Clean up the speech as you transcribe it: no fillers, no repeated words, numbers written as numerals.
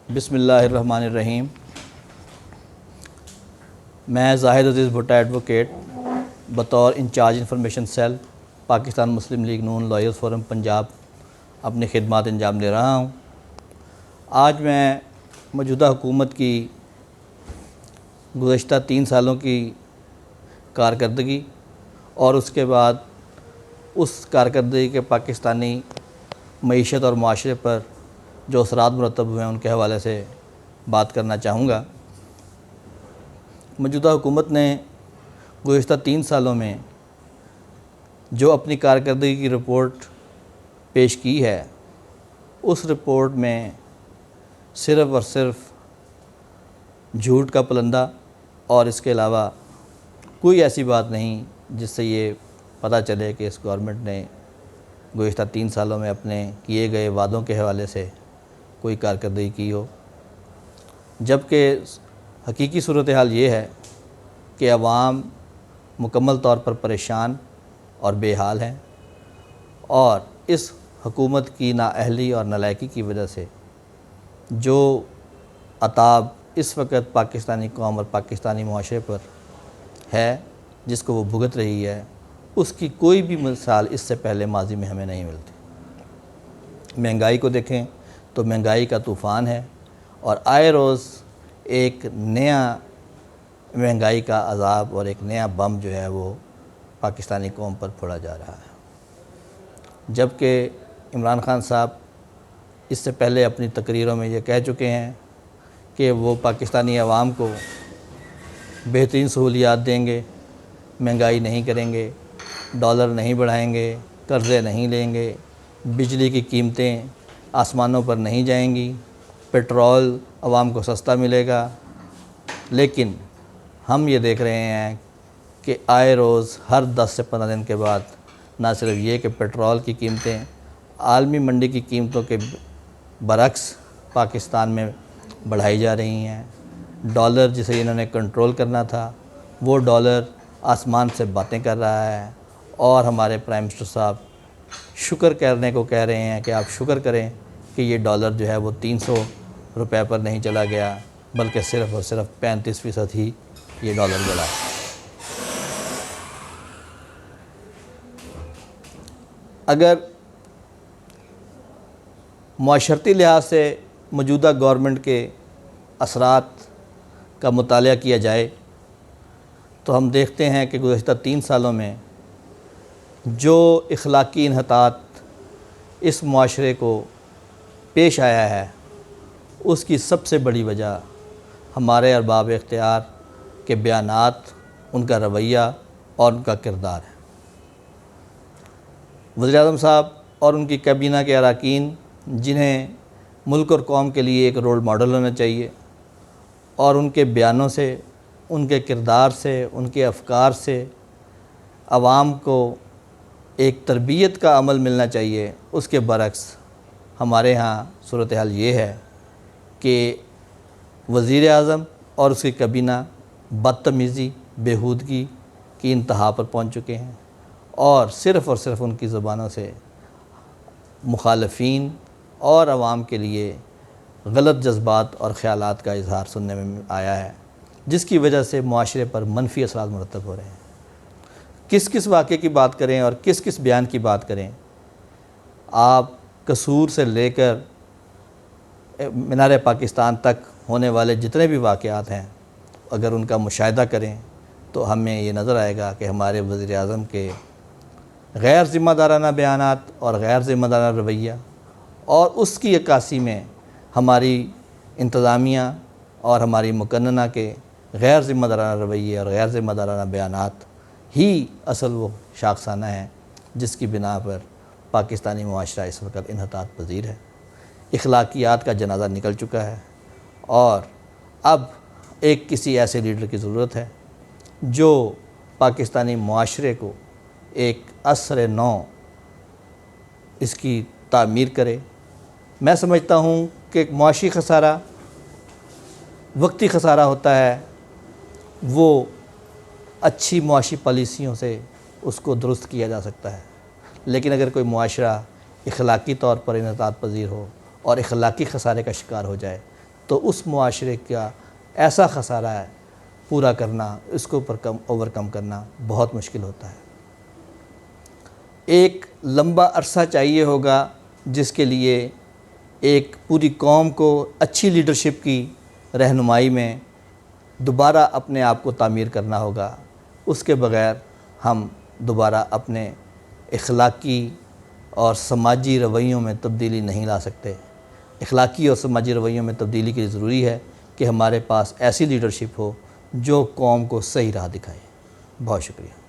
بسم اللہ الرحمن الرحیم۔ میں زاہد عزیز بھٹا ایڈوکیٹ بطور انچارج انفارمیشن سیل پاکستان مسلم لیگ نون لائرز فورم پنجاب اپنی خدمات انجام دے رہا ہوں۔ آج میں موجودہ حکومت کی گزشتہ 3 سالوں کی کارکردگی اور اس کے بعد اس کارکردگی کے پاکستانی معیشت اور معاشرے پر جو اثرات مرتب ہوئے ہیں ان کے حوالے سے بات کرنا چاہوں گا۔ موجودہ حکومت نے گزشتہ 3 سالوں میں جو اپنی کارکردگی کی رپورٹ پیش کی ہے، اس رپورٹ میں صرف اور صرف جھوٹ کا پلندہ اور اس کے علاوہ کوئی ایسی بات نہیں جس سے یہ پتہ چلے کہ اس گورنمنٹ نے گزشتہ 3 سالوں میں اپنے کیے گئے وعدوں کے حوالے سے کوئی کارکردگی کی ہو، جبکہ حقیقی صورتحال یہ ہے کہ عوام مکمل طور پر پریشان اور بے حال ہیں، اور اس حکومت کی نااہلی اور نالائقی کی وجہ سے جو عذاب اس وقت پاکستانی قوم اور پاکستانی معاشرے پر ہے، جس کو وہ بھگت رہی ہے، اس کی کوئی بھی مثال اس سے پہلے ماضی میں ہمیں نہیں ملتی۔ مہنگائی کو دیکھیں تو مہنگائی کا طوفان ہے، اور آئے روز ایک نیا مہنگائی کا عذاب اور ایک نیا بم جو ہے وہ پاکستانی قوم پر پھوڑا جا رہا ہے، جبکہ عمران خان صاحب اس سے پہلے اپنی تقریروں میں یہ کہہ چکے ہیں کہ وہ پاکستانی عوام کو بہترین سہولیات دیں گے، مہنگائی نہیں کریں گے، ڈالر نہیں بڑھائیں گے، قرضے نہیں لیں گے، بجلی کی قیمتیں آسمانوں پر نہیں جائیں گی، پیٹرول عوام کو سستا ملے گا۔ لیکن ہم یہ دیکھ رہے ہیں کہ آئے روز ہر 10 سے 15 دن کے بعد نہ صرف یہ کہ پیٹرول کی قیمتیں عالمی منڈی کی قیمتوں کے برعکس پاکستان میں بڑھائی جا رہی ہیں، ڈالر جسے انہوں نے کنٹرول کرنا تھا وہ ڈالر آسمان سے باتیں کر رہا ہے، اور ہمارے پرائم منسٹر صاحب شکر کرنے کو کہہ رہے ہیں کہ آپ شکر کریں کہ یہ ڈالر جو ہے وہ 300 روپے پر نہیں چلا گیا، بلکہ صرف اور صرف 35% ہی یہ ڈالر بڑھا ہے۔ اگر معاشرتی لحاظ سے موجودہ گورنمنٹ کے اثرات کا مطالعہ کیا جائے تو ہم دیکھتے ہیں کہ گزشتہ 3 سالوں میں جو اخلاقی انحطاط اس معاشرے کو پیش آیا ہے، اس کی سب سے بڑی وجہ ہمارے ارباب اختیار کے بیانات، ان کا رویہ اور ان کا کردار ہے۔ وزیر اعظم صاحب اور ان کی کابینہ کے اراکین، جنہیں ملک اور قوم کے لیے ایک رول ماڈل ہونا چاہیے، اور ان کے بیانوں سے، ان کے کردار سے، ان کے افکار سے عوام کو ایک تربیت کا عمل ملنا چاہیے، اس کے برعکس ہمارے ہاں صورتحال یہ ہے کہ وزیر اعظم اور اس کی کابینہ بدتمیزی، بیہودگی کی انتہا پر پہنچ چکے ہیں، اور صرف ان کی زبانوں سے مخالفین اور عوام کے لیے غلط جذبات اور خیالات کا اظہار سننے میں آیا ہے، جس کی وجہ سے معاشرے پر منفی اثرات مرتب ہو رہے ہیں۔ کس واقعے کی بات کریں اور کس بیان کی بات کریں، آپ قصور سے لے کر مینار پاکستان تک ہونے والے جتنے بھی واقعات ہیں، اگر ان کا مشاہدہ کریں تو ہمیں یہ نظر آئے گا کہ ہمارے وزیر اعظم کے غیر ذمہ دارانہ بیانات اور غیر ذمہ دارانہ رویہ، اور اس کی عکاسی میں ہماری انتظامیہ اور ہماری مقننہ کے غیر ذمہ دارانہ رویے اور غیر ذمہ دارانہ بیانات ہی اصل وہ شاخسانہ ہیں جس کی بنا پر پاکستانی معاشرہ اس وقت انحطاط پذیر ہے، اخلاقیات کا جنازہ نکل چکا ہے، اور اب ایک کسی ایسے لیڈر کی ضرورت ہے جو پاکستانی معاشرے کو ایک عصر نو اس کی تعمیر کرے۔ میں سمجھتا ہوں کہ ایک معاشی خسارہ وقتی خسارہ ہوتا ہے، وہ اچھی معاشی پالیسیوں سے اس کو درست کیا جا سکتا ہے، لیکن اگر کوئی معاشرہ اخلاقی طور پر انحطاط پذیر ہو اور اخلاقی خسارے کا شکار ہو جائے تو اس معاشرے کا ایسا خسارہ ہے پورا کرنا، اس کو اوور کم کرنا بہت مشکل ہوتا ہے۔ ایک لمبا عرصہ چاہیے ہوگا جس کے لیے ایک پوری قوم کو اچھی لیڈرشپ کی رہنمائی میں دوبارہ اپنے آپ کو تعمیر کرنا ہوگا۔ اس کے بغیر ہم دوبارہ اپنے اخلاقی اور سماجی رویوں میں تبدیلی نہیں لا سکتے۔ اخلاقی اور سماجی رویوں میں تبدیلی کے لیے ضروری ہے کہ ہمارے پاس ایسی لیڈرشپ ہو جو قوم کو صحیح راہ دکھائے۔ بہت شکریہ۔